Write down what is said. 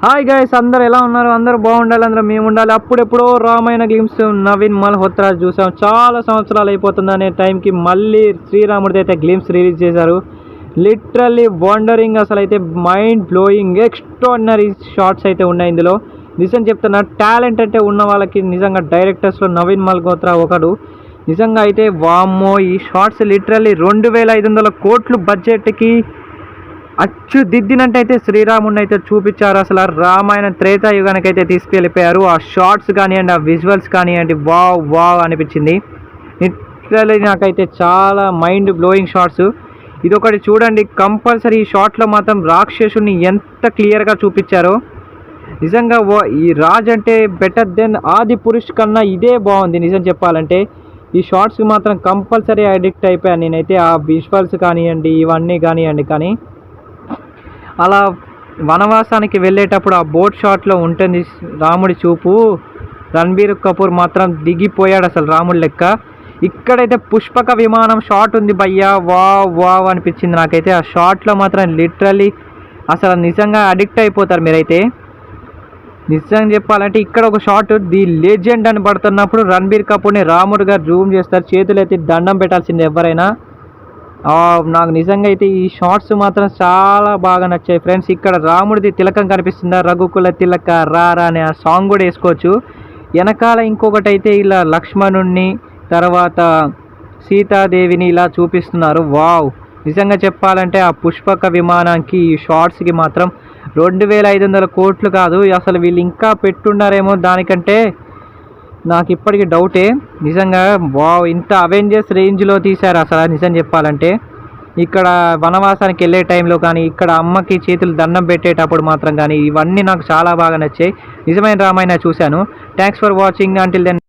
Hi guys, అందరు ఎలా ఉన్నారు? అందరూ బాగుండాలి, అందరూ మేము ఉండాలి. అప్పుడెప్పుడో రామాయణ గ్లిమ్స్ నవీన్ మల్హోత్రా చూసాం. చాలా సంవత్సరాలు అయిపోతుంది అనే టైంకి మళ్ళీ శ్రీరాముడిది అయితే గ్లిమ్స్ రిలీజ్ చేశారు. లిటరల్లీ వండరింగ్, అసలు అయితే మైండ్ బ్లోయింగ్, ఎక్స్ట్రాడినరీ షార్ట్స్ అయితే ఉన్నాయి ఇందులో. నిజం చెప్తున్నా, టాలెంట్ అంటే ఉన్న వాళ్ళకి నిజంగా డైరెక్టర్స్లో నవీన్ మల్హోత్రా ఒకడు. నిజంగా అయితే వామ్మో, ఈ షార్ట్స్ లిటరల్లీ 2500 కోట్లు బడ్జెట్కి అచ్చు దిద్దినట్టయితే శ్రీరాముడిని అయితే చూపించారు. అసలు రామాయణ త్రేతాయుగానికి అయితే తీసుకెళ్ళిపోయారు. ఆ షార్ట్స్ కానివ్వండి, ఆ విజువల్స్ కానివ్వండి, వావ్ వావ్ అనిపించింది. లిటరల్లీ నాకైతే చాలా మైండ్ బ్లోయింగ్ షార్ట్స్. ఇదొకటి చూడండి, కంపల్సరీ ఈ షార్ట్లో మాత్రం రాక్షసుని ఎంత క్లియర్గా చూపించారో. నిజంగా ఈ రాజ్ అంటే బెటర్ దెన్ ఆది పురుష్ కన్నా ఇదే బాగుంది నిజం చెప్పాలంటే. ఈ షార్ట్స్కి మాత్రం కంపల్సరీ అడిక్ట్ అయిపోయాను నేనైతే. ఆ విజువల్స్ కానివ్వండి, ఇవన్నీ కానివ్వండి. కానీ అలా వనవాసానికి వెళ్ళేటప్పుడు ఆ బోట్ షాట్లో ఉంటుంది రాముడి చూపు. రణబీర్ కపూర్ మాత్రం దిగిపోయాడు అసలు రాముడి లెక్క. ఇక్కడైతే పుష్పక విమానం షాట్ ఉంది భయ్యా, వావ్ వావ్ అనిపించింది నాకైతే. ఆ షాట్లో మాత్రం లిటరల్లీ అసలు నిజంగా అడిక్ట్ అయిపోతారు మీరైతే. నిజంగా చెప్పాలంటే ఇక్కడ ఒక షాట్, ది లెజెండ్ అని పడుతున్నప్పుడు రణబీర్ కపూర్ని రాముడు గారు జూమ్ చేస్తారు. చేతులు అయితే దండం పెట్టాల్సింది ఎవరైనా. నాకు నిజంగా అయితే ఈ షార్ట్స్ మాత్రం చాలా బాగా నచ్చాయి ఫ్రెండ్స్. ఇక్కడ రాముడిది తిలకం కనిపిస్తుందా, రఘుకుల తిలక రారా అనే ఆ సాంగ్ కూడా వేసుకోవచ్చు. వెనకాల ఇంకొకటి అయితే ఇలా లక్ష్మణుణ్ణి, తర్వాత సీతాదేవిని ఇలా చూపిస్తున్నారు. వావ్, నిజంగా చెప్పాలంటే ఆ పుష్పక విమానానికి ఈ షార్ట్స్కి మాత్రం 2500 కోట్లు కాదు, అసలు వీళ్ళు ఇంకా పెట్టున్నారేమో దానికంటే. నాకు ఇప్పటికీ డౌటే నిజంగా. వావ్, ఇంత అవెంజర్స్ రేంజ్లో తీశారు అసలు నిజం చెప్పాలంటే. ఇక్కడ వనవాసానికి వెళ్ళే టైంలో కానీ, ఇక్కడ అమ్మకి చేతులు దండం పెట్టేటప్పుడు మాత్రం కానీ, ఇవన్నీ నాకు చాలా బాగా నచ్చాయి. నిజమైన రామాయణ చూశాను. Thanks for watching. Until then.